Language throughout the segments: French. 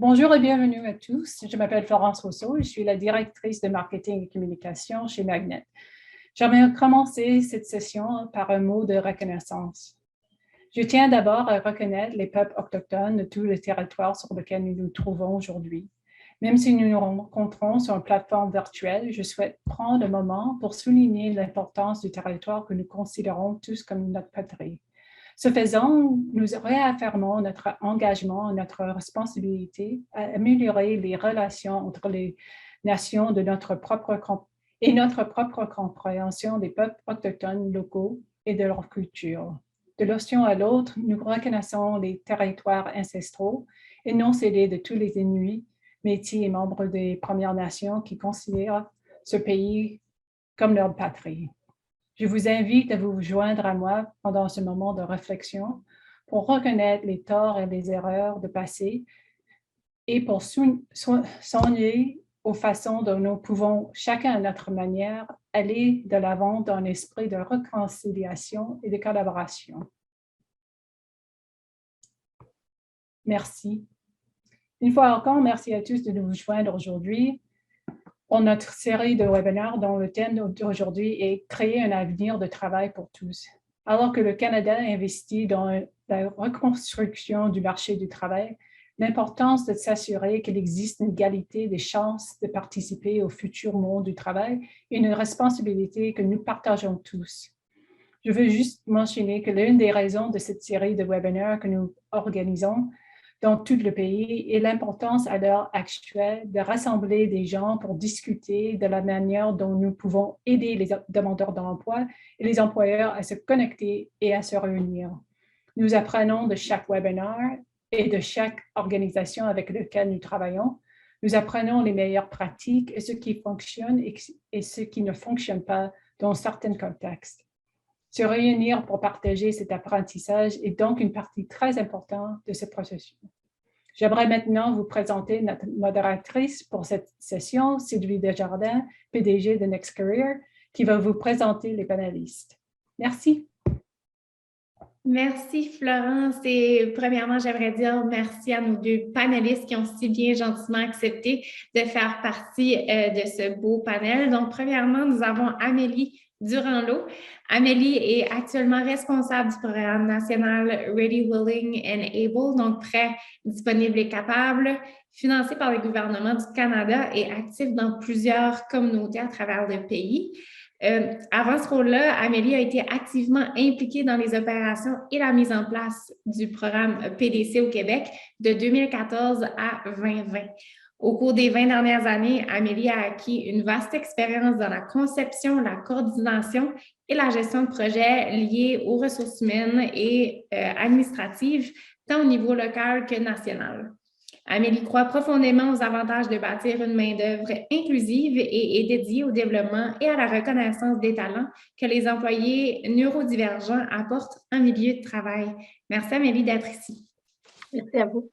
Bonjour et bienvenue à tous. Je m'appelle Florence Rousseau et je suis la directrice de marketing et communication chez Magnet. J'aimerais commencer cette session par un mot de reconnaissance. Je tiens d'abord à reconnaître les peuples autochtones de tout le territoire sur lequel nous nous trouvons aujourd'hui. Même si nous nous rencontrons sur une plateforme virtuelle, je souhaite prendre un moment pour souligner l'importance du territoire que nous considérons tous comme notre patrie. Ce faisant, nous réaffirmons notre engagement et notre responsabilité à améliorer les relations entre les nations de notre propre compréhension des peuples autochtones locaux et de leur culture. De l'océan à l'autre, nous reconnaissons les territoires ancestraux et non cédés de tous les Inuits, Métis et membres des Premières Nations qui considèrent ce pays comme leur patrie. Je vous invite à vous joindre à moi pendant ce moment de réflexion pour reconnaître les torts et les erreurs du passé et pour soigner aux façons dont nous pouvons, chacun à notre manière, aller de l'avant dans un esprit de réconciliation et de collaboration. Merci. Une fois encore, merci à tous de nous joindre aujourd'hui pour notre série de webinaires dont le thème d'aujourd'hui est « Créer un avenir de travail pour tous ». Alors que le Canada investit dans la reconstruction du marché du travail, l'importance de s'assurer qu'il existe une égalité des chances de participer au futur monde du travail est une responsabilité que nous partageons tous. Je veux juste mentionner que l'une des raisons de cette série de webinaires que nous organisons dans tout le pays est l'importance à l'heure actuelle de rassembler des gens pour discuter de la manière dont nous pouvons aider les demandeurs d'emploi et les employeurs à se connecter et à se réunir. Nous apprenons de chaque webinaire et de chaque organisation avec laquelle nous travaillons. Nous apprenons les meilleures pratiques et ce qui fonctionne et ce qui ne fonctionne pas dans certains contextes. Se réunir pour partager cet apprentissage est donc une partie très importante de ce processus. J'aimerais maintenant vous présenter notre modératrice pour cette session, Sylvie Desjardins, PDG de Next Career, qui va vous présenter les panélistes. Merci. Merci Florence et premièrement, j'aimerais dire merci à nos deux panélistes qui ont si bien gentiment accepté de faire partie de ce beau panel. Donc, premièrement, nous avons Amélie Durand-Lot. Amélie est actuellement responsable du programme national Ready, Willing and Able, donc prêt, disponible et capable, financé par le gouvernement du Canada et actif dans plusieurs communautés à travers le pays. Avant ce rôle-là, Amélie a été activement impliquée dans les opérations et la mise en place du programme PDC au Québec de 2014 à 2020. Au cours des 20 dernières années, Amélie a acquis une vaste expérience dans la conception, la coordination et la gestion de projets liés aux ressources humaines et administratives, tant au niveau local que national. Amélie croit profondément aux avantages de bâtir une main-d'œuvre inclusive et dédiée au développement et à la reconnaissance des talents que les employés neurodivergents apportent en milieu de travail. Merci Amélie d'être ici. Merci à vous.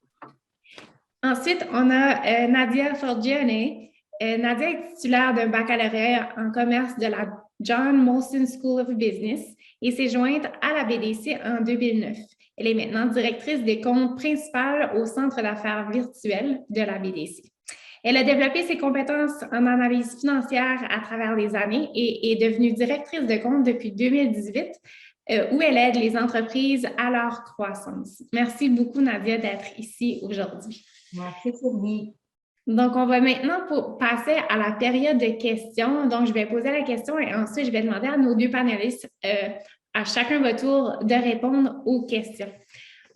Ensuite, on a Nadia Forgione. Nadia est titulaire d'un baccalauréat en commerce de la John Molson School of Business et s'est jointe à la BDC en 2009. Elle est maintenant directrice des comptes principales au Centre d'affaires virtuel de la BDC. Elle a développé ses compétences en analyse financière à travers les années et est devenue directrice de compte depuis 2018, où elle aide les entreprises à leur croissance. Merci beaucoup, Nadia, d'être ici aujourd'hui. Merci, Sylvie. Donc, on va maintenant passer à la période de questions. Donc, je vais poser la question et ensuite, je vais demander à nos deux panélistes à chacun votre tour de répondre aux questions.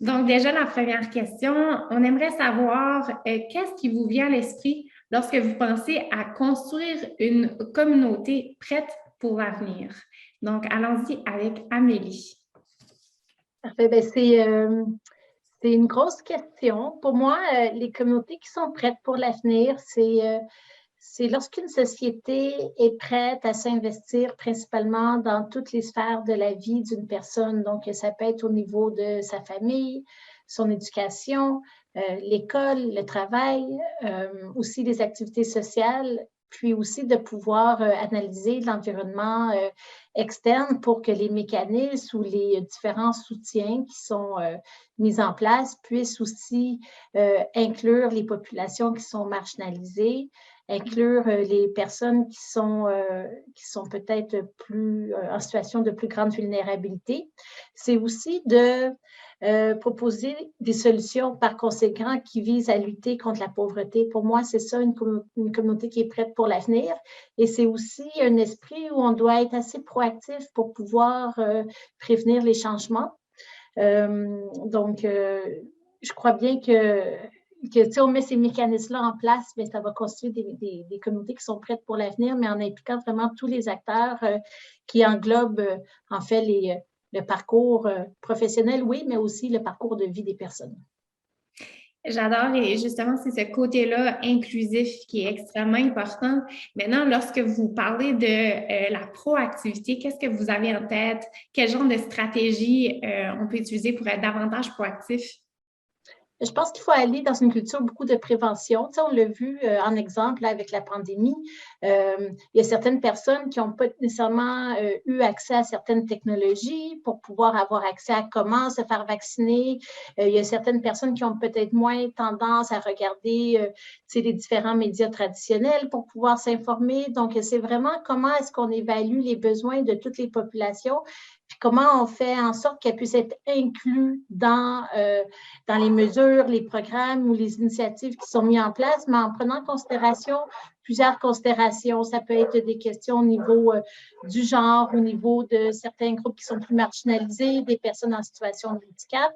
Donc, déjà, la première question, on aimerait savoir qu'est-ce qui vous vient à l'esprit lorsque vous pensez à construire une communauté prête pour l'avenir. Donc, allons-y avec Amélie. Parfait. Bien, c'est une grosse question. Pour moi, les communautés qui sont prêtes pour l'avenir, c'est lorsqu'une société est prête à s'investir principalement dans toutes les sphères de la vie d'une personne. Donc, ça peut être au niveau de sa famille, son éducation, l'école, le travail, aussi les activités sociales, puis aussi de pouvoir analyser l'environnement externe pour que les mécanismes ou les différents soutiens qui sont mis en place puissent aussi inclure les populations qui sont marginalisées, inclure les personnes qui sont peut-être plus en situation de plus grande vulnérabilité. C'est aussi de proposer des solutions par conséquent qui visent à lutter contre la pauvreté. Pour moi, c'est ça, une communauté qui est prête pour l'avenir. Et c'est aussi un esprit où on doit être assez proactif pour pouvoir prévenir les changements. Donc, je crois bien que si on met ces mécanismes-là en place, bien, ça va construire des communautés qui sont prêtes pour l'avenir, mais en impliquant vraiment tous les acteurs qui englobent en fait le parcours professionnel, oui, mais aussi le parcours de vie des personnes. J'adore et justement, c'est ce côté-là inclusif qui est extrêmement important. Maintenant, lorsque vous parlez de la proactivité, qu'est-ce que vous avez en tête? Quel genre de stratégie on peut utiliser pour être davantage proactif? Je pense qu'il faut aller dans une culture beaucoup de prévention. Tu sais, on l'a vu en exemple là, avec la pandémie. Il y a certaines personnes qui n'ont pas nécessairement eu accès à certaines technologies pour pouvoir avoir accès à comment se faire vacciner. Il y a certaines personnes qui ont peut-être moins tendance à regarder les différents médias traditionnels pour pouvoir s'informer. Donc, c'est vraiment comment est-ce qu'on évalue les besoins de toutes les populations, puis comment on fait en sorte qu'elles puissent être incluses dans les mesures, les programmes ou les initiatives qui sont mises en place, mais en prenant en considération plusieurs considérations. Ça peut être des questions au niveau du genre, au niveau de certains groupes qui sont plus marginalisés, des personnes en situation de handicap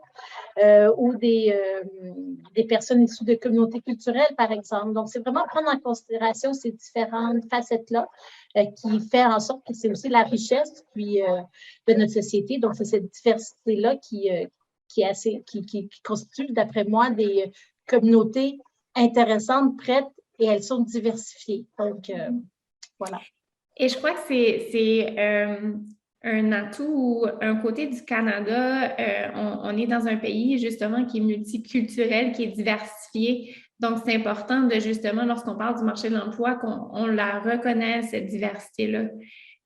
ou des personnes issues de communautés culturelles, par exemple. Donc, c'est vraiment prendre en considération ces différentes facettes-là qui fait en sorte que c'est aussi la richesse puis, de notre société. Donc, c'est cette diversité-là qui constitue, d'après moi, des communautés intéressantes, prêtes, et elles sont diversifiées. Donc, voilà. Et je crois que c'est un atout ou un côté du Canada. On est dans un pays, justement, qui est multiculturel, qui est diversifié. Donc, c'est important de, justement, lorsqu'on parle du marché de l'emploi, qu'on la reconnaisse, cette diversité-là.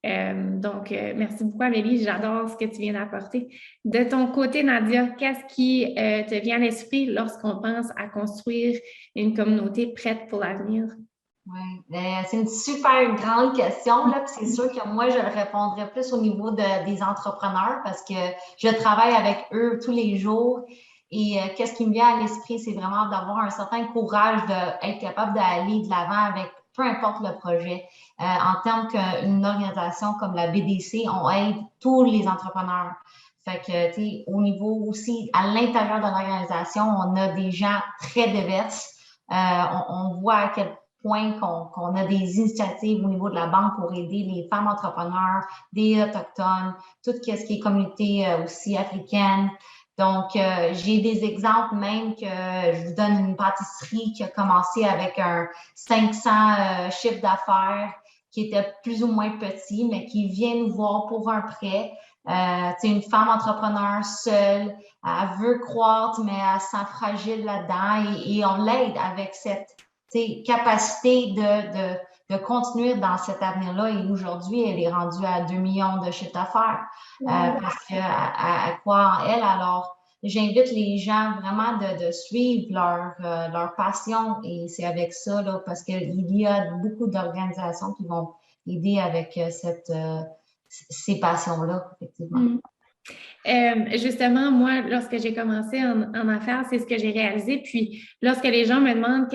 Donc, merci beaucoup, Amélie. J'adore ce que tu viens d'apporter. De ton côté, Nadia, qu'est-ce qui te vient à l'esprit lorsqu'on pense à construire une communauté prête pour l'avenir? Oui, c'est une super grande question, là, puis c'est sûr que moi, je le répondrais plus au niveau des entrepreneurs parce que je travaille avec eux tous les jours et qu'est-ce qui me vient à l'esprit, c'est vraiment d'avoir un certain courage d'être capable d'aller de l'avant avec peu importe le projet. En termes qu'une organisation comme la BDC, on aide tous les entrepreneurs. Fait que, tu sais, au niveau aussi, à l'intérieur de l'organisation, on a des gens très divers. On voit à quel point qu'on a des initiatives au niveau de la banque pour aider les femmes entrepreneurs, des Autochtones, tout ce qui est communauté aussi africaine. Donc, j'ai des exemples même que je vous donne une pâtisserie qui a commencé avec un 500 chiffre d'affaires qui était plus ou moins petit, mais qui vient nous voir pour un prêt. C'est une femme entrepreneur seule, elle veut croître, mais elle se sent fragile là-dedans et on l'aide avec cette capacité de continuer dans cet avenir-là. Et aujourd'hui, elle est rendue à 2 millions de chiffre d'affaires parce qu'elle croit en elle. Alors, j'invite les gens vraiment de suivre leur passion et c'est avec ça, là, parce qu'il y a beaucoup d'organisations qui vont aider avec ces passions-là, effectivement. Justement, moi, lorsque j'ai commencé en affaires, c'est ce que j'ai réalisé. Puis, lorsque les gens me demandent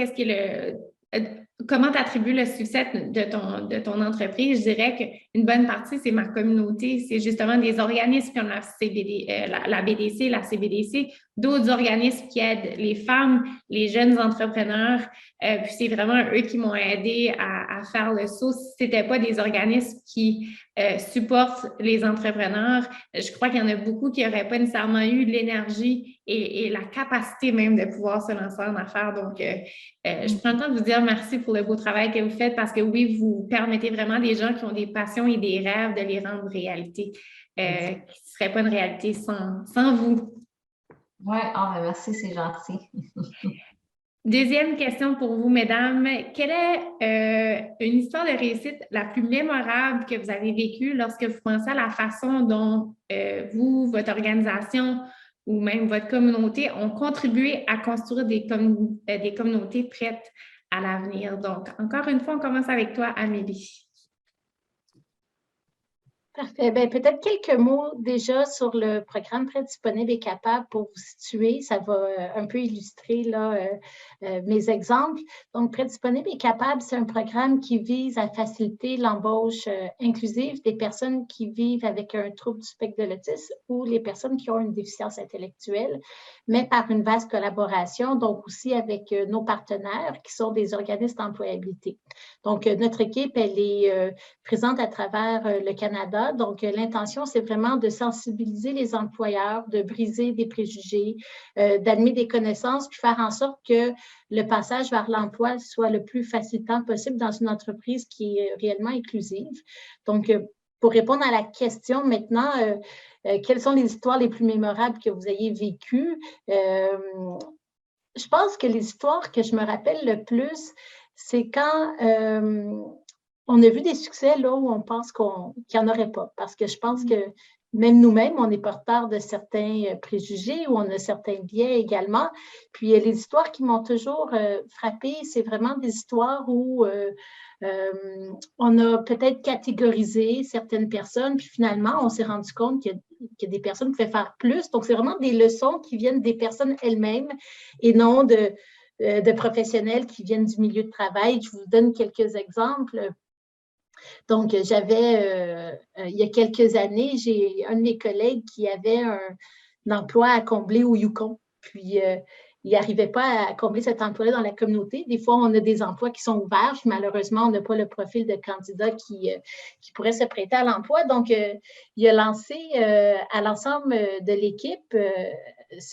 comment tu attribues le succès de ton entreprise, je dirais qu'une bonne partie, c'est ma communauté. C'est justement des organismes comme la BDC, la CBDC, d'autres organismes qui aident les femmes, les jeunes entrepreneurs. Puis c'est vraiment eux qui m'ont aidé à faire le saut. Si ce n'était pas des organismes qui supportent les entrepreneurs, je crois qu'il y en a beaucoup qui n'auraient pas nécessairement eu l'énergie et la capacité même de pouvoir se lancer en affaires. Donc, je prends le temps de vous dire merci pour le beau travail que vous faites parce que oui, vous permettez vraiment des gens qui ont des passions et des rêves de les rendre réalité, qui ne seraient pas une réalité sans vous. Oui, merci, c'est gentil. Deuxième question pour vous, mesdames. Quelle est une histoire de réussite la plus mémorable que vous avez vécue lorsque vous pensez à la façon dont vous, votre organisation ou même votre communauté ont contribué à construire des communautés prêtes à l'avenir? Donc, encore une fois, on commence avec toi, Amélie. Parfait. Bien, peut-être quelques mots déjà sur le programme Prêt, disponible et capable pour vous situer. Ça va un peu illustrer là, mes exemples. Donc, Prêt, disponible et capable, c'est un programme qui vise à faciliter l'embauche inclusive des personnes qui vivent avec un trouble du spectre de l'autisme ou les personnes qui ont une déficience intellectuelle, mais par une vaste collaboration, donc aussi avec nos partenaires qui sont des organismes d'employabilité. Donc, notre équipe, elle est présente à travers le Canada. Donc, l'intention, c'est vraiment de sensibiliser les employeurs, de briser des préjugés, d'admettre des connaissances, puis faire en sorte que le passage vers l'emploi soit le plus facilitant possible dans une entreprise qui est réellement inclusive. Donc, pour répondre à la question maintenant, quelles sont les histoires les plus mémorables que vous ayez vécues? Je pense que les histoires que je me rappelle le plus, c'est quand on a vu des succès là où on pense qu'il n'y en aurait pas. Parce que je pense que même nous-mêmes, on est porteurs de certains préjugés ou on a certains biais également. Puis les histoires qui m'ont toujours frappée, c'est vraiment des histoires où on a peut-être catégorisé certaines personnes, puis finalement, on s'est rendu compte que des personnes pouvaient faire plus. Donc, c'est vraiment des leçons qui viennent des personnes elles-mêmes et non de professionnels qui viennent du milieu de travail. Je vous donne quelques exemples. Donc, il y a quelques années, j'ai un de mes collègues qui avait un emploi à combler au Yukon. Puis, il n'arrivait pas à combler cet emploi-là dans la communauté. Des fois, on a des emplois qui sont ouverts, puis malheureusement, on n'a pas le profil de candidat qui pourrait se prêter à l'emploi. Donc, il a lancé à l'ensemble de l'équipe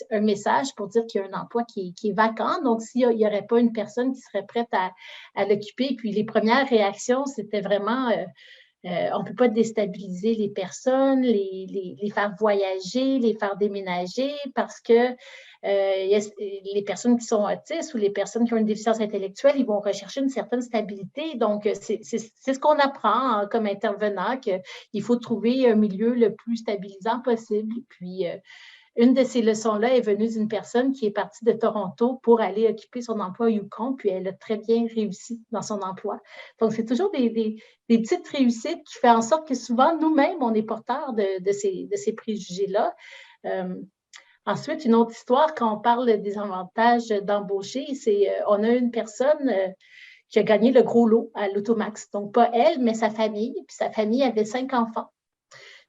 un message pour dire qu'il y a un emploi qui est vacant. Donc, s'il n'y aurait pas une personne qui serait prête à l'occuper. Puis, les premières réactions, c'était vraiment on ne peut pas déstabiliser les personnes, les faire voyager, les faire déménager parce que les personnes qui sont autistes ou les personnes qui ont une déficience intellectuelle, ils vont rechercher une certaine stabilité. Donc, c'est ce qu'on apprend hein, comme intervenant, qu'il faut trouver un milieu le plus stabilisant possible. Puis, une de ces leçons-là est venue d'une personne qui est partie de Toronto pour aller occuper son emploi au Yukon, puis elle a très bien réussi dans son emploi. Donc, c'est toujours des petites réussites qui font en sorte que souvent, nous-mêmes, on est porteurs de ces préjugés-là. Ensuite, une autre histoire, quand on parle des avantages d'embaucher, c'est on a une personne qui a gagné le gros lot à l'Automax. Donc, pas elle, mais sa famille. Puis sa famille avait 5 enfants.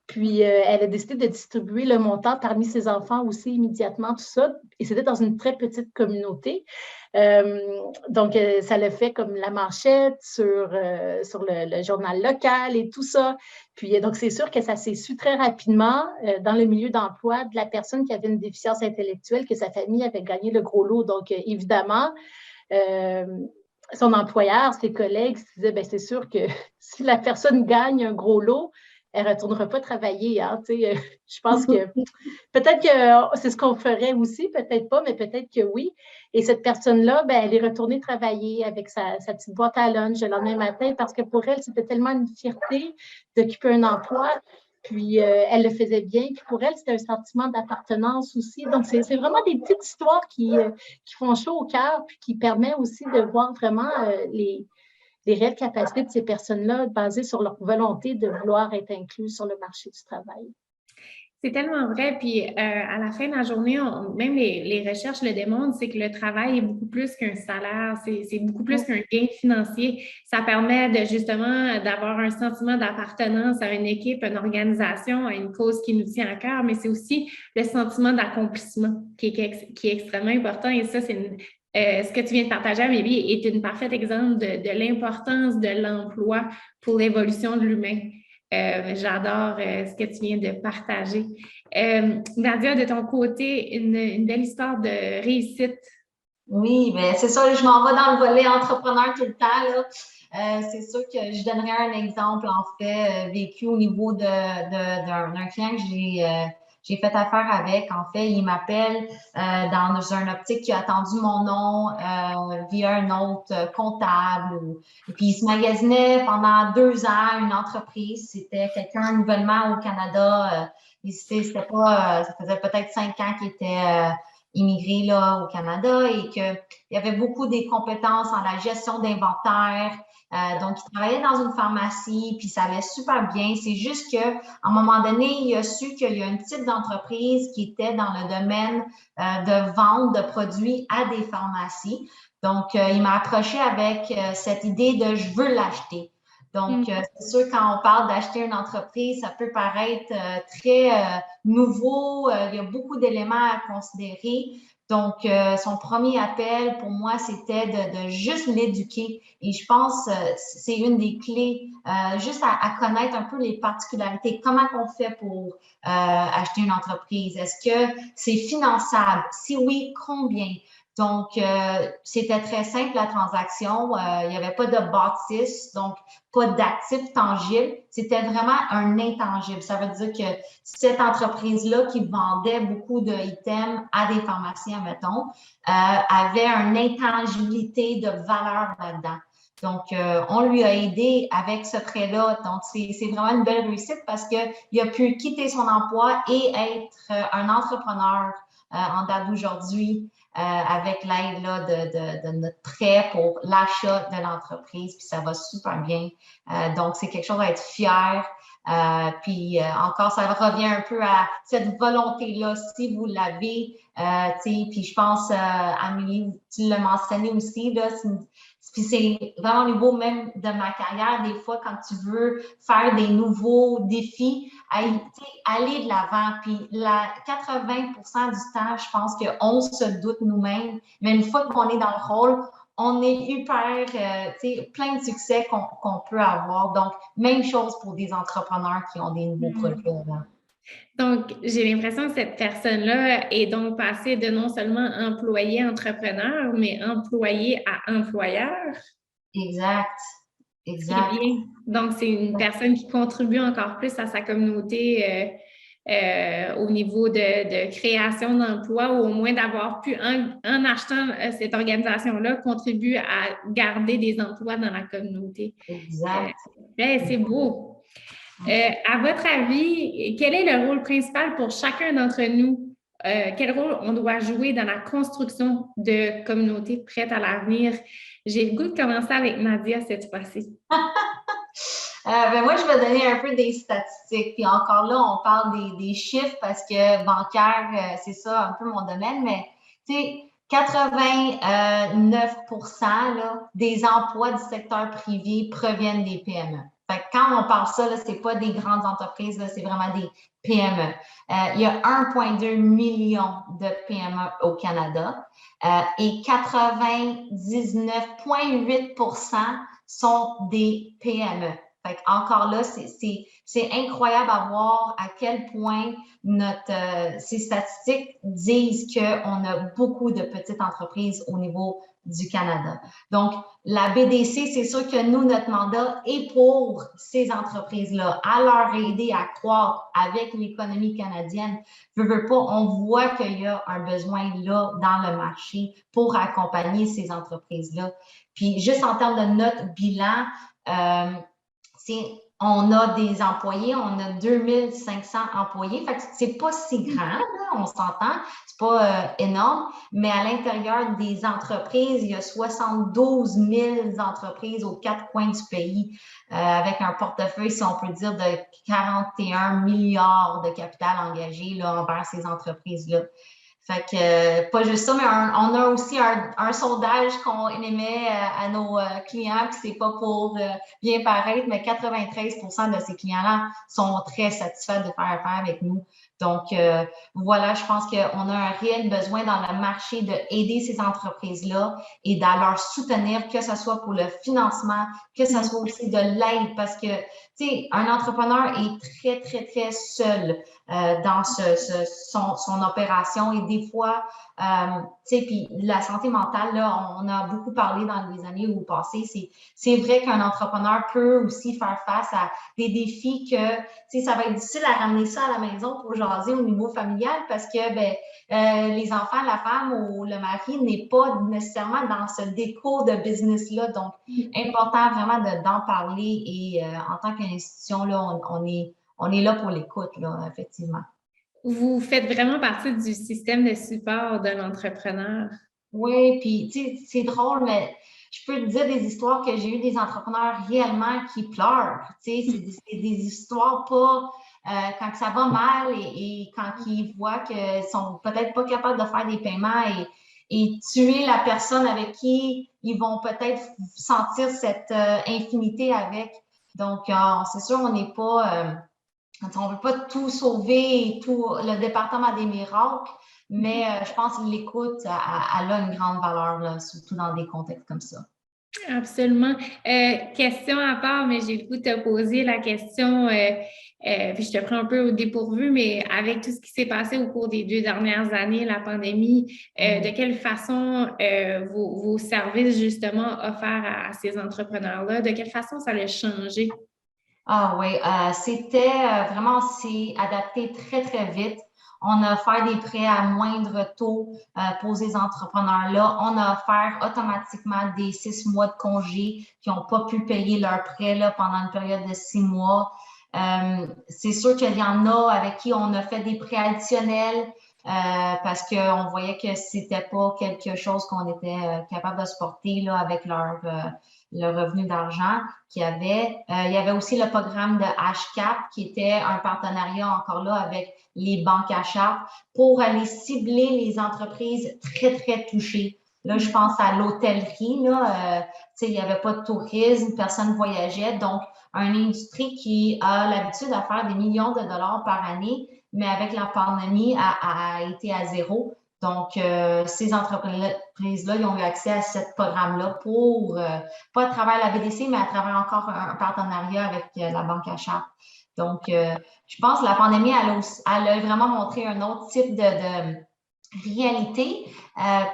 Puis, elle a décidé de distribuer le montant parmi ses enfants aussi immédiatement, tout ça. Et c'était dans une très petite communauté. Donc, ça l'a fait comme la manchette sur le journal local et tout ça. Puis, donc, c'est sûr que ça s'est su très rapidement dans le milieu d'emploi de la personne qui avait une déficience intellectuelle, que sa famille avait gagné le gros lot. Donc, évidemment, son employeur, ses collègues se disaient, bien, c'est sûr que si la personne gagne un gros lot, elle ne retournera pas travailler. Hein, je pense que peut-être que c'est ce qu'on ferait aussi, peut-être pas, mais peut-être que oui. Et cette personne-là, ben, elle est retournée travailler avec sa petite boîte à lunch le lendemain matin parce que pour elle, c'était tellement une fierté d'occuper un emploi. Puis, elle le faisait bien. Puis, pour elle, c'était un sentiment d'appartenance aussi. Donc, c'est vraiment des petites histoires qui font chaud au cœur puis qui permettent aussi de voir vraiment les réelles capacités de ces personnes-là basées sur leur volonté de vouloir être inclus sur le marché du travail. C'est tellement vrai. Puis à la fin de la journée, même les recherches le démontrent, c'est que le travail est beaucoup plus qu'un salaire, c'est beaucoup plus qu'un gain financier. Ça permet justement d'avoir un sentiment d'appartenance à une équipe, à une organisation, à une cause qui nous tient à cœur, mais c'est aussi le sentiment d'accomplissement qui est extrêmement important. Et ça, c'est ce que tu viens de partager, Amélie, est un parfait exemple de l'importance de l'emploi pour l'évolution de l'humain. J'adore ce que tu viens de partager. Nadia, de ton côté, une belle histoire de réussite. Oui, bien, c'est ça, je m'en vais dans le volet entrepreneur tout le temps. Là. C'est sûr que je donnerai un exemple, en fait, vécu au niveau d'un client que j'ai fait affaire avec. En fait, il m'appelle dans un optique qui a attendu mon nom via un autre comptable. Et puis, il se magasinait pendant 2 ans une entreprise. C'était quelqu'un nouvellement au Canada. C'était pas, ça faisait peut-être 5 ans qu'il était immigré là, au Canada et qu'il y avait beaucoup des compétences en la gestion d'inventaire. Donc, il travaillait dans une pharmacie, puis ça allait super bien. C'est juste qu'à un moment donné, il a su qu'il y a une type d'entreprise qui était dans le domaine de vente de produits à des pharmacies. Donc, il m'a approché avec cette idée de « je veux l'acheter ». Donc, c'est sûr, quand on parle d'acheter une entreprise, ça peut paraître très nouveau. Il y a beaucoup d'éléments à considérer. Donc, son premier appel pour moi, c'était de juste l'éduquer. Et je pense c'est une des clés, juste à connaître un peu les particularités. Comment on fait pour acheter une entreprise? Est-ce que c'est finançable? Si oui, combien? Donc, c'était très simple la transaction. Il n'y avait pas de bâtisse, donc pas d'actifs tangibles. C'était vraiment un intangible. Ça veut dire que cette entreprise-là qui vendait beaucoup d'items à des pharmaciens, mettons, avait une intangibilité de valeur là-dedans. Donc, on lui a aidé avec ce prêt-là. Donc, c'est vraiment une belle réussite parce qu'il a pu quitter son emploi et être un entrepreneur en date d'aujourd'hui. Avec l'aide là, de notre prêt pour l'achat de l'entreprise, puis ça va super bien. Donc, c'est quelque chose à être fier. Puis encore, ça revient un peu à cette volonté-là, si vous l'avez. Puis je pense, Amélie, tu l'as mentionné aussi, là, puis c'est vraiment au niveau même de ma carrière, des fois, quand tu veux faire des nouveaux défis, aller de l'avant. Puis 80% du temps, je pense qu'on se doute nous-mêmes, mais une fois qu'on est dans le rôle, on est hyper, plein de succès qu'on peut avoir. Donc, même chose pour des entrepreneurs qui ont des nouveaux projets. Là. Donc, j'ai l'impression que cette personne-là est donc passée de non seulement employé-entrepreneur, mais employé à employeur. Exact. Exact. C'est bien. Donc, c'est une personne qui contribue encore plus à sa communauté au niveau de création d'emplois ou au moins d'avoir pu, en achetant cette organisation-là, contribuer à garder des emplois dans la communauté. Exact. C'est beau. À votre avis, quel est le rôle principal pour chacun d'entre nous? Quel rôle on doit jouer dans la construction de communautés prêtes à l'avenir? J'ai le goût de commencer avec Nadia cette fois-ci. Moi, je vais donner un peu des statistiques. Puis encore là, on parle des chiffres parce que bancaire, c'est ça un peu mon domaine, mais tu sais, 89% là, des emplois du secteur privé proviennent des PME. Fait que quand on parle ça, c'est pas des grandes entreprises, c'est vraiment des PME. Il y a 1,2 million de PME au Canada et 99,8% sont des PME. Fait encore là, c'est incroyable à voir à quel point ces statistiques disent qu'on a beaucoup de petites entreprises au niveau du Canada. Donc, la BDC, c'est sûr que nous, notre mandat est pour ces entreprises-là, à leur aider à croître avec l'économie canadienne. Veux pas, on voit qu'il y a un besoin là dans le marché pour accompagner ces entreprises-là. Puis, juste en termes de notre bilan, on a des employés, on a 2500 employés, fait que c'est pas si grand, là, on s'entend, c'est pas énorme, mais à l'intérieur des entreprises, il y a 72 000 entreprises aux 4 coins du pays, avec un portefeuille, si on peut dire, de 41 milliards de capital engagé là, envers ces entreprises-là. Fait que, pas juste ça, mais on a aussi un sondage qu'on émet à nos clients, puis c'est pas pour bien paraître, mais 93% de ces clients-là sont très satisfaits de faire affaire avec nous. Donc, voilà, je pense qu'on a un réel besoin dans le marché d'aider ces entreprises-là et de leur soutenir, que ce soit pour le financement, que ce soit aussi de l'aide, parce que, tu sais, un entrepreneur est très, très, très seul dans son opération et des fois, tu sais, puis la santé mentale, là, on a beaucoup parlé dans les années passées, c'est vrai qu'un entrepreneur peut aussi faire face à des défis que, tu sais, ça va être difficile à ramener ça à la maison pour jaser au niveau familial parce que les enfants, la femme ou le mari n'est pas nécessairement dans ce déco de business-là. Donc, important vraiment d'en parler et en tant qu'institution, là, on est là pour l'écoute, là, effectivement. Vous faites vraiment partie du système de support de l'entrepreneur. Oui, puis tu sais, c'est drôle, mais je peux te dire des histoires que j'ai eu des entrepreneurs réellement qui pleurent. Tu sais, c'est des histoires pas quand ça va mal et quand ils voient qu'ils sont peut-être pas capables de faire des paiements et tuer la personne avec qui ils vont peut-être sentir cette infinité avec. Donc, c'est sûr, on n'est pas, on ne veut pas tout sauver et tout le département des miracles, mais je pense que l'écoute, elle a une grande valeur, là, surtout dans des contextes comme ça. Absolument. Question à part, mais j'ai le goût de te poser la question, puis je te prends un peu au dépourvu, mais avec tout ce qui s'est passé au cours des 2 dernières années, la pandémie, de quelle façon vos services justement offerts à ces entrepreneurs-là, de quelle façon ça a changé? Ah oui, c'était vraiment, c'est adapté très, très vite. On a offert des prêts à moindre taux pour ces entrepreneurs-là. On a offert automatiquement des 6 mois de congé qui n'ont pas pu payer leurs prêts là, pendant une période de 6 mois. C'est sûr qu'il y en a avec qui on a fait des prêts additionnels parce qu'on voyait que c'était pas quelque chose qu'on était capable de supporter là, avec le revenu d'argent qu'il y avait. Il y avait aussi le programme de HCAP qui était un partenariat encore là avec les banques HCAP pour aller cibler les entreprises très, très touchées. Là, je pense à l'hôtellerie, là, il n'y avait pas de tourisme, personne ne voyageait. Donc, une industrie qui a l'habitude à faire des millions de dollars par année, mais avec la pandémie, a été à zéro. Donc, ces entreprises-là, ils ont eu accès à ce programme-là pour, pas à travers la BDC, mais à travers encore un partenariat avec la Banque HCAP. Donc, je pense que la pandémie, elle a vraiment montré un autre type de réalité.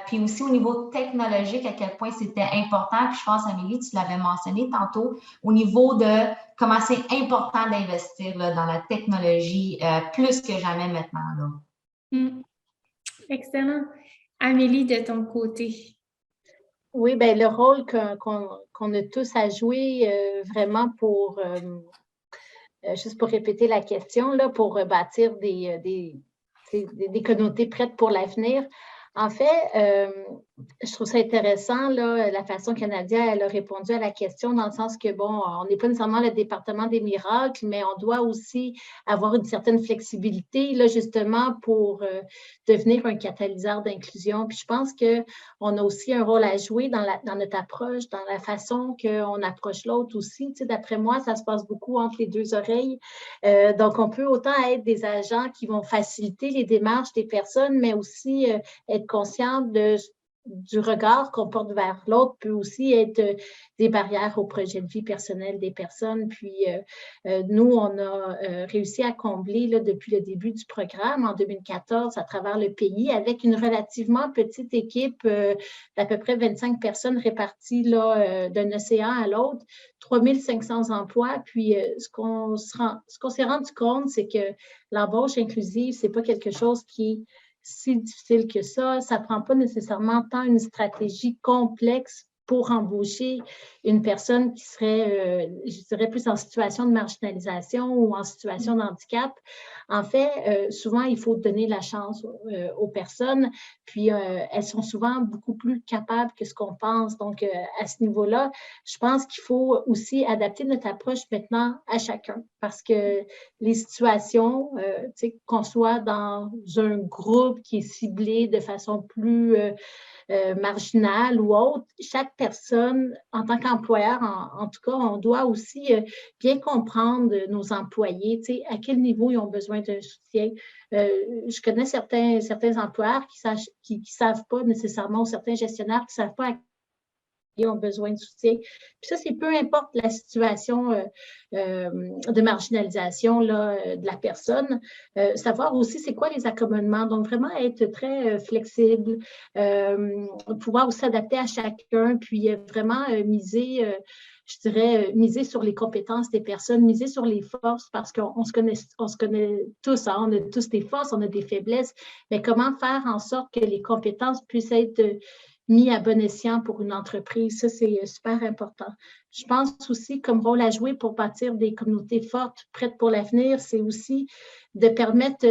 Puis aussi au niveau technologique, à quel point c'était important. Puis je pense, Amélie, tu l'avais mentionné tantôt, au niveau de comment c'est important d'investir dans la technologie plus que jamais maintenant. Là. Excellent. Amélie, de ton côté. Oui, bien, le rôle qu'on a tous à jouer vraiment pour, juste pour répéter la question, là, pour bâtir des communautés prêtes pour l'avenir. En fait, je trouve ça intéressant, là, la façon que Nadia elle a répondu à la question, dans le sens que, bon, on n'est pas nécessairement le département des miracles, mais on doit aussi avoir une certaine flexibilité, là, justement, pour devenir un catalyseur d'inclusion. Puis je pense qu'on a aussi un rôle à jouer dans notre approche, dans la façon qu'on approche l'autre aussi. Tu sais, d'après moi, ça se passe beaucoup entre les 2 oreilles. Donc, on peut autant être des agents qui vont faciliter les démarches des personnes, mais aussi être consciente du regard qu'on porte vers l'autre peut aussi être des barrières au projet de vie personnel des personnes. Puis, nous, on a réussi à combler là, depuis le début du programme en 2014 à travers le pays avec une relativement petite équipe d'à peu près 25 personnes réparties là, d'un océan à l'autre, 3500 emplois. Puis, ce qu'on s'est rendu compte, c'est que l'embauche inclusive, ce n'est pas quelque chose qui est si difficile que ça. Ça ne prend pas nécessairement tant une stratégie complexe pour embaucher une personne qui serait, je dirais, plus en situation de marginalisation ou en situation de handicap. En fait, souvent, il faut donner la chance aux personnes, puis elles sont souvent beaucoup plus capables que ce qu'on pense. Donc, à ce niveau-là, je pense qu'il faut aussi adapter notre approche maintenant à chacun, parce que les situations, qu'on soit dans un groupe qui est ciblé de façon plus marginale ou autre, chaque personne, en tant qu'employeur, en tout cas, on doit aussi bien comprendre nos employés, à quel niveau ils ont besoin d'un soutien. Je connais certains employeurs qui ne savent pas nécessairement, ou certains gestionnaires qui ne savent pas ont besoin de soutien. Puis ça, c'est peu importe la situation de marginalisation là, de la personne. Savoir aussi c'est quoi les accommodements. Donc, vraiment être très flexible, pouvoir aussi s'adapter à chacun, puis vraiment miser je dirais, miser sur les compétences des personnes, miser sur les forces, parce qu'on se connaît tous, hein, on a tous des forces, on a des faiblesses, mais comment faire en sorte que les compétences puissent être mis à bon escient pour une entreprise. Ça, c'est super important. Je pense aussi, comme rôle à jouer pour bâtir des communautés fortes, prêtes pour l'avenir, c'est aussi de permettre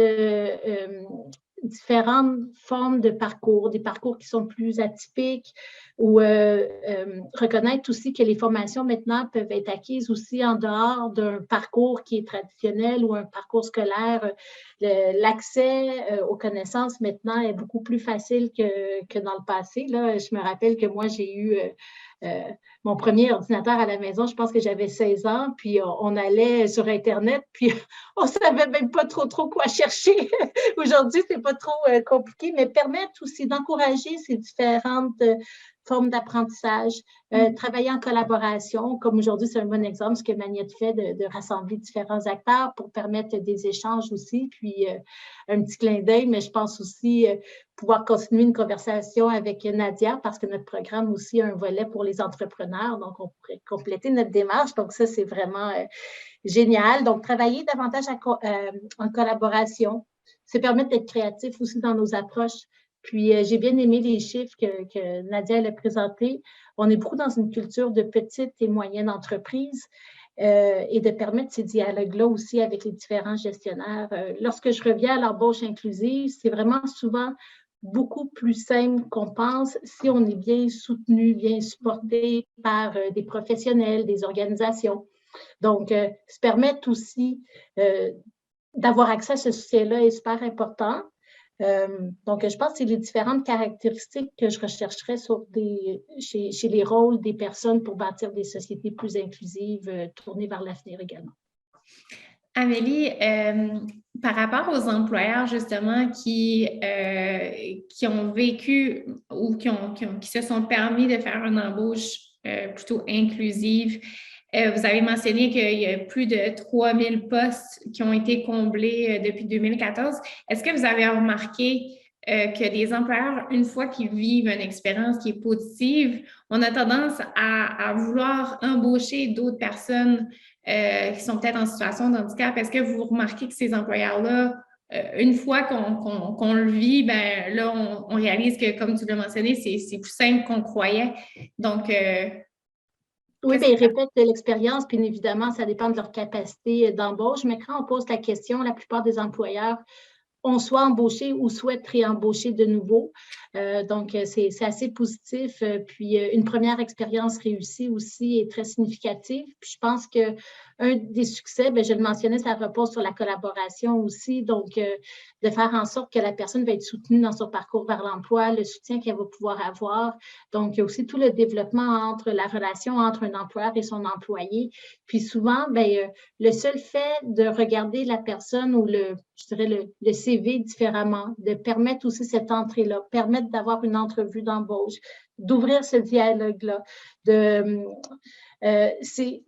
différentes formes de parcours, des parcours qui sont plus atypiques, ou reconnaître aussi que les formations maintenant peuvent être acquises aussi en dehors d'un parcours qui est traditionnel ou un parcours scolaire. L'accès aux connaissances maintenant est beaucoup plus facile que dans le passé. Là, je me rappelle que moi, j'ai eu mon premier ordinateur à la maison, je pense que j'avais 16 ans, puis on allait sur Internet, puis on ne savait même pas trop quoi chercher. Aujourd'hui, ce n'est pas trop compliqué, mais permettre aussi d'encourager ces différentes formes d'apprentissage, travailler en collaboration, comme aujourd'hui, c'est un bon exemple, ce que Magnette fait, de rassembler différents acteurs pour permettre des échanges aussi, puis un petit clin d'œil, mais je pense aussi pouvoir continuer une conversation avec Nadia, parce que notre programme aussi a un volet pour les entrepreneurs, donc on pourrait compléter notre démarche, donc ça, c'est vraiment génial. Donc, travailler davantage en collaboration, c'est permettre d'être créatif aussi dans nos approches. Puis, j'ai bien aimé les chiffres que Nadia a présentés. On est beaucoup dans une culture de petites et moyennes entreprises et de permettre ces dialogues-là aussi avec les différents gestionnaires. Lorsque je reviens à l'embauche inclusive, c'est vraiment souvent beaucoup plus simple qu'on pense si on est bien soutenu, bien supporté par des professionnels, des organisations. Donc, se permettre aussi d'avoir accès à ce soutien-là est super important. Donc, je pense que c'est les différentes caractéristiques que je rechercherais chez les rôles des personnes pour bâtir des sociétés plus inclusives, tournées vers l'avenir également. Amélie, par rapport aux employeurs justement qui ont vécu ou qui se sont permis de faire une embauche plutôt inclusive, vous avez mentionné qu'il y a plus de 3000 postes qui ont été comblés depuis 2014. Est-ce que vous avez remarqué que des employeurs, une fois qu'ils vivent une expérience qui est positive, on a tendance à vouloir embaucher d'autres personnes qui sont peut-être en situation de handicap? Est-ce que vous remarquez que ces employeurs-là, une fois qu'on le vit, ben là, on réalise que, comme tu l'as mentionné, c'est plus simple qu'on croyait. Donc, oui, bien, ils répètent l'expérience, puis évidemment, ça dépend de leur capacité d'embauche. Mais quand on pose la question, la plupart des employeurs ont soit embauché ou souhaitent réembaucher de nouveau. Donc, c'est assez positif. Puis, une première expérience réussie aussi est très significative. Puis, je pense qu'un des succès, bien, je le mentionnais, ça repose sur la collaboration aussi. Donc, de faire en sorte que la personne va être soutenue dans son parcours vers l'emploi, le soutien qu'elle va pouvoir avoir. Donc, il y a aussi tout le développement entre la relation entre un employeur et son employé. Puis, souvent, bien, le seul fait de regarder la personne ou je dirais le CV différemment, de permettre aussi cette entrée-là, permettre d'avoir une entrevue d'embauche, d'ouvrir ce dialogue-là. C'est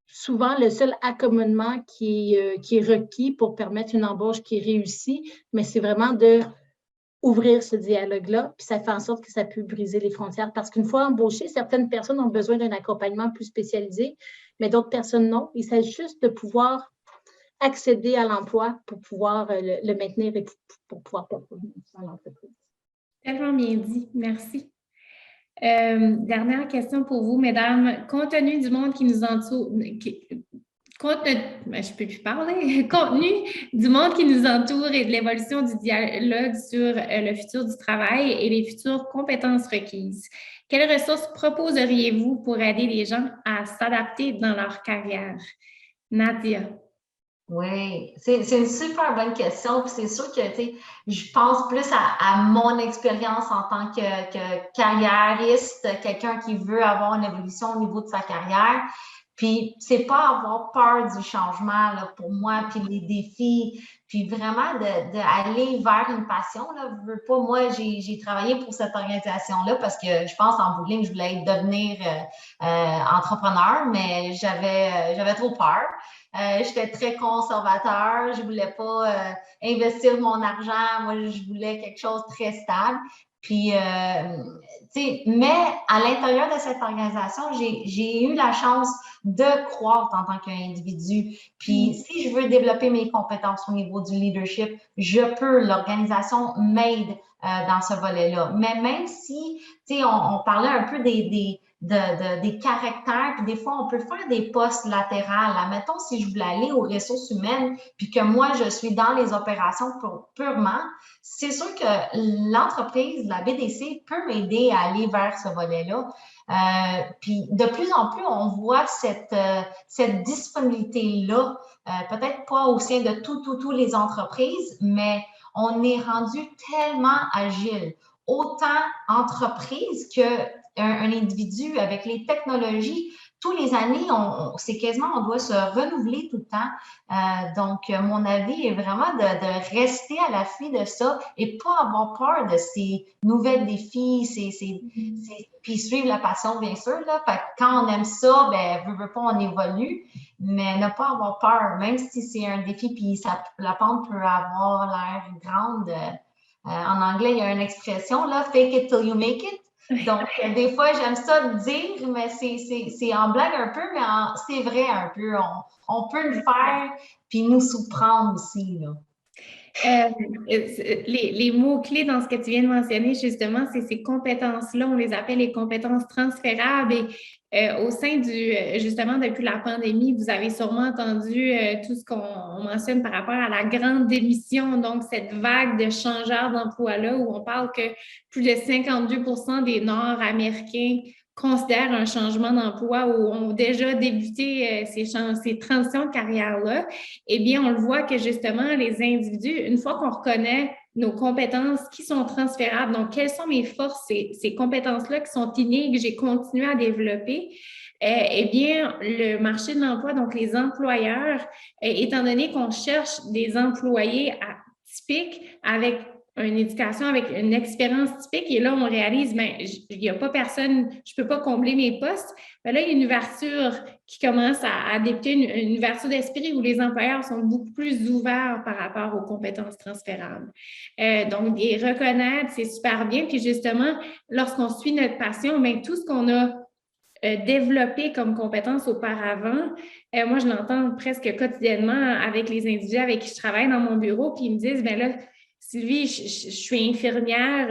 souvent le seul accommodement qui est requis pour permettre une embauche qui est réussie, mais c'est vraiment d'ouvrir ce dialogue-là, puis ça fait en sorte que ça peut briser les frontières. Parce qu'une fois embauché, certaines personnes ont besoin d'un accompagnement plus spécialisé, mais d'autres personnes non. Il s'agit juste de pouvoir accéder à l'emploi pour pouvoir le maintenir et pour pouvoir performer dans l'entreprise. Tellement bien dit. Merci. Dernière question pour vous, mesdames. Compte tenu du monde qui nous entoure, je ne peux plus parler. Contenu du monde qui nous entoure et de l'évolution du dialogue sur le futur du travail et les futures compétences requises, quelles ressources proposeriez-vous pour aider les gens à s'adapter dans leur carrière? Nadia. Oui, c'est une super bonne question. Puis c'est sûr que, je pense plus à mon expérience en tant que carriériste, quelqu'un qui veut avoir une évolution au niveau de sa carrière. Puis c'est pas avoir peur du changement là, pour moi, puis les défis, puis vraiment d'aller vers une passion. Là. Je veux pas, moi, j'ai travaillé pour cette organisation-là parce que je pense en bout de ligne, je voulais devenir entrepreneur, mais j'avais trop peur. J'étais très conservateur, je voulais pas investir mon argent, moi je voulais quelque chose de très stable. Puis, mais à l'intérieur de cette organisation, j'ai eu la chance de croître en tant qu'individu. Puis, si je veux développer mes compétences au niveau du leadership, je peux, l'organisation m'aide dans ce volet-là. Mais même si, on parlait un peu des caractères, puis des fois, on peut faire des postes latérales. Admettons, si je voulais aller aux ressources humaines, puis que moi, je suis dans les opérations purement, c'est sûr que l'entreprise, la BDC, peut m'aider à aller vers ce volet-là. Puis de plus en plus, on voit cette disponibilité-là, peut-être pas au sein de tous les entreprises, mais on est rendu tellement agile, autant entreprise que un individu avec les technologies. Tous les années, c'est quasiment, on doit se renouveler tout le temps. Donc, mon avis est vraiment de rester à l'affût de ça et pas avoir peur de ces nouvelles défis, puis suivre la passion, bien sûr. Là. Fait que quand on aime ça, veut pas, on évolue, mais ne pas avoir peur, même si c'est un défi, puis la pente peut avoir l'air grande. En anglais, il y a une expression, là, fake it till you make it. Donc, des fois, j'aime ça le dire, mais c'est en blague un peu, mais c'est vrai un peu. On peut le faire, puis nous surprendre aussi, là. Les mots-clés dans ce que tu viens de mentionner, justement, c'est ces compétences-là, on les appelle les compétences transférables. Et au sein justement, depuis la pandémie, vous avez sûrement entendu tout ce qu'on mentionne par rapport à la grande démission, donc cette vague de changeurs d'emploi-là, où on parle que plus de 52% des Nord-Américains considèrent un changement d'emploi ou ont déjà débuté ces transitions de carrière-là, eh bien, on le voit que justement, les individus, une fois qu'on reconnaît nos compétences qui sont transférables, donc quelles sont mes forces, ces compétences-là qui sont innées et que j'ai continué à développer, eh bien, le marché de l'emploi, donc les employeurs, étant donné qu'on cherche des employés typiques avec une éducation avec une expérience typique, et là, on réalise, il n'y a pas personne, je ne peux pas combler mes postes. Mais là, il y a une ouverture qui commence à débuter, une ouverture d'esprit où les employeurs sont beaucoup plus ouverts par rapport aux compétences transférables. Donc, les reconnaître, c'est super bien. Puis justement, lorsqu'on suit notre passion, tout ce qu'on a développé comme compétences auparavant, moi, je l'entends presque quotidiennement avec les individus avec qui je travaille dans mon bureau, puis ils me disent, là, Sylvie, je suis infirmière,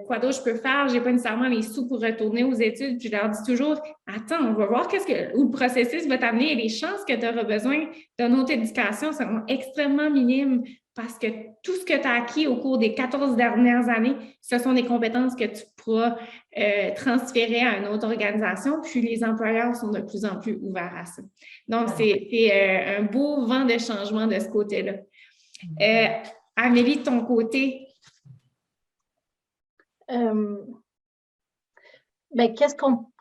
quoi d'autre je peux faire? Je n'ai pas nécessairement les sous pour retourner aux études. Puis je leur dis toujours, attends, on va voir où le processus va t'amener et les chances que tu auras besoin d'une autre éducation seront extrêmement minimes parce que tout ce que tu as acquis au cours des 14 dernières années, ce sont des compétences que tu pourras transférer à une autre organisation. Puis les employeurs sont de plus en plus ouverts à ça. Donc, c'est un beau vent de changement de ce côté-là. Amélie, de ton côté? Qu'est-ce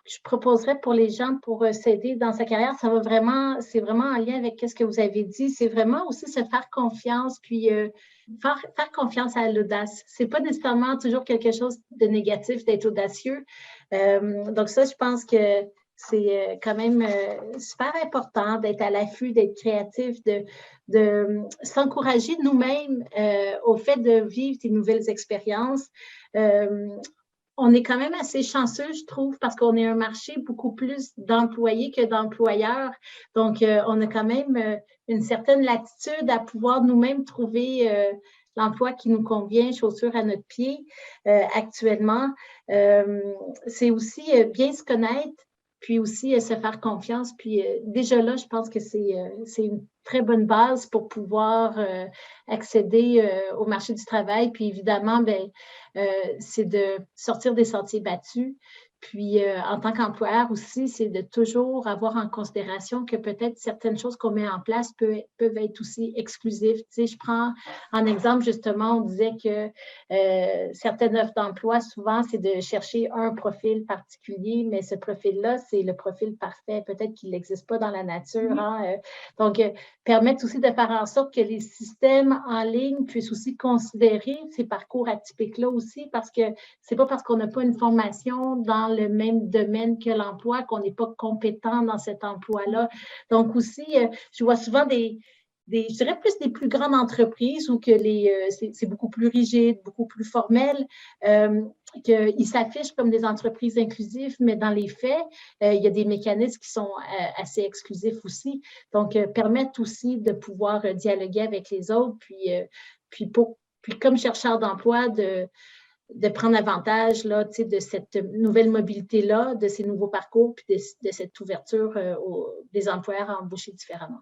je proposerais pour les gens pour s'aider dans sa carrière? C'est vraiment en lien avec ce que vous avez dit. C'est vraiment aussi se faire confiance, puis faire confiance à l'audace. C'est pas nécessairement toujours quelque chose de négatif d'être audacieux. Donc ça, je pense que c'est quand même super important d'être à l'affût, d'être créatif, de s'encourager nous-mêmes au fait de vivre des nouvelles expériences. On est quand même assez chanceux, je trouve, parce qu'on est un marché beaucoup plus d'employés que d'employeurs. Donc, on a quand même une certaine latitude à pouvoir nous-mêmes trouver l'emploi qui nous convient, chaussure à notre pied actuellement. C'est aussi bien se connaître, puis aussi se faire confiance. Puis déjà là, je pense que c'est une très bonne base pour pouvoir accéder au marché du travail. Puis évidemment, c'est de sortir des sentiers battus. Puis, en tant qu'employeur aussi, c'est de toujours avoir en considération que peut-être certaines choses qu'on met en place peuvent être aussi exclusives. Tu sais, je prends en exemple, justement, on disait que certaines offres d'emploi, souvent, c'est de chercher un profil particulier, mais ce profil-là, c'est le profil parfait. Peut-être qu'il n'existe pas dans la nature. Hein? Donc, permettre aussi de faire en sorte que les systèmes en ligne puissent aussi considérer ces parcours atypiques-là aussi, parce que c'est pas parce qu'on n'a pas une formation dans le même domaine que l'emploi qu'on n'est pas compétent dans cet emploi-là. Donc aussi, je vois souvent des je dirais plus des plus grandes entreprises où que c'est beaucoup plus rigide, beaucoup plus formel, qu'ils s'affichent comme des entreprises inclusives, mais dans les faits, il y a des mécanismes qui sont assez exclusifs aussi. Donc, permettre aussi de pouvoir dialoguer avec les autres, puis comme chercheur d'emploi, de prendre avantage là, de cette nouvelle mobilité-là, de ces nouveaux parcours, puis de cette ouverture des employeurs à embaucher différemment.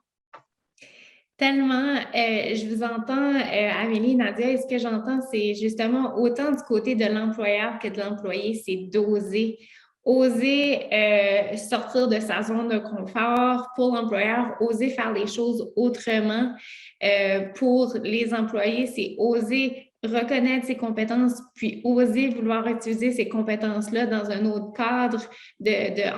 Tellement, je vous entends, Amélie, Nadia, et ce que j'entends, c'est justement autant du côté de l'employeur que de l'employé, c'est d'oser. Oser sortir de sa zone de confort pour l'employeur, oser faire les choses autrement. Pour les employés, c'est oser reconnaître ses compétences, puis oser vouloir utiliser ces compétences-là dans un autre cadre,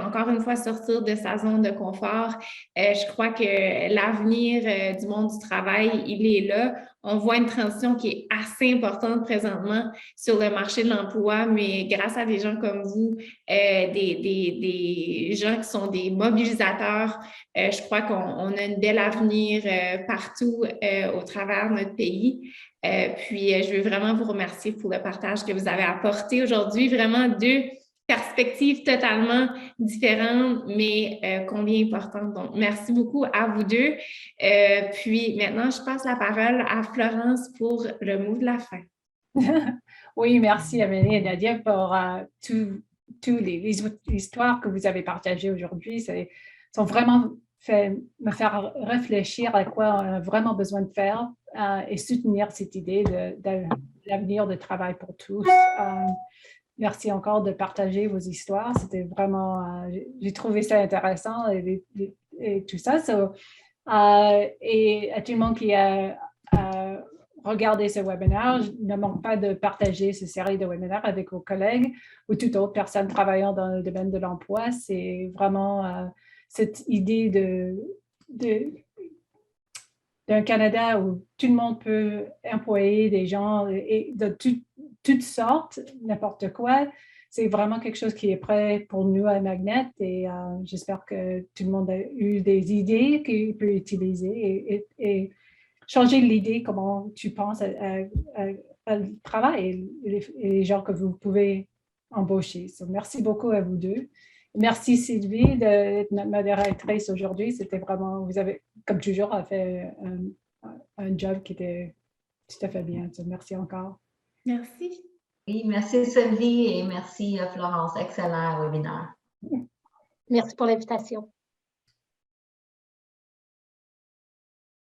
encore une fois, sortir de sa zone de confort. Je crois que l'avenir du monde du travail, il est là. On voit une transition qui est assez importante présentement sur le marché de l'emploi, mais grâce à des gens comme vous, des gens qui sont des mobilisateurs, je crois qu'on a un bel avenir partout au travers de notre pays. Puis, je veux vraiment vous remercier pour le partage que vous avez apporté aujourd'hui. Vraiment deux perspectives totalement différentes, mais combien importantes. Donc, merci beaucoup à vous deux. Puis, maintenant, je passe la parole à Florence pour le mot de la fin. Oui, merci Amélie et Nadia pour toutes les histoires que vous avez partagées aujourd'hui. Sont vraiment me faire réfléchir à quoi on a vraiment besoin de faire et soutenir cette idée de l'avenir de travail pour tous. Merci encore de partager vos histoires. C'était vraiment, j'ai trouvé ça intéressant et tout ça. Et à tout le monde qui a regardé ce webinaire, ne manque pas de partager cette série de webinaires avec vos collègues ou toute autre personne travaillant dans le domaine de l'emploi. C'est vraiment cette idée d'un Canada où tout le monde peut employer des gens et de toutes sortes, n'importe quoi. C'est vraiment quelque chose qui est prêt pour nous à Magnet et j'espère que tout le monde a eu des idées qu'il peut utiliser et changer l'idée comment tu penses au travail et les gens que vous pouvez embaucher. So, merci beaucoup à vous deux. Merci Sylvie d'être notre modératrice aujourd'hui. C'était vraiment, vous avez, comme toujours, fait un job qui était tout à fait bien. So, merci encore. Merci. Oui, merci Sylvie et merci Florence. Excellent webinaire. Merci pour l'invitation.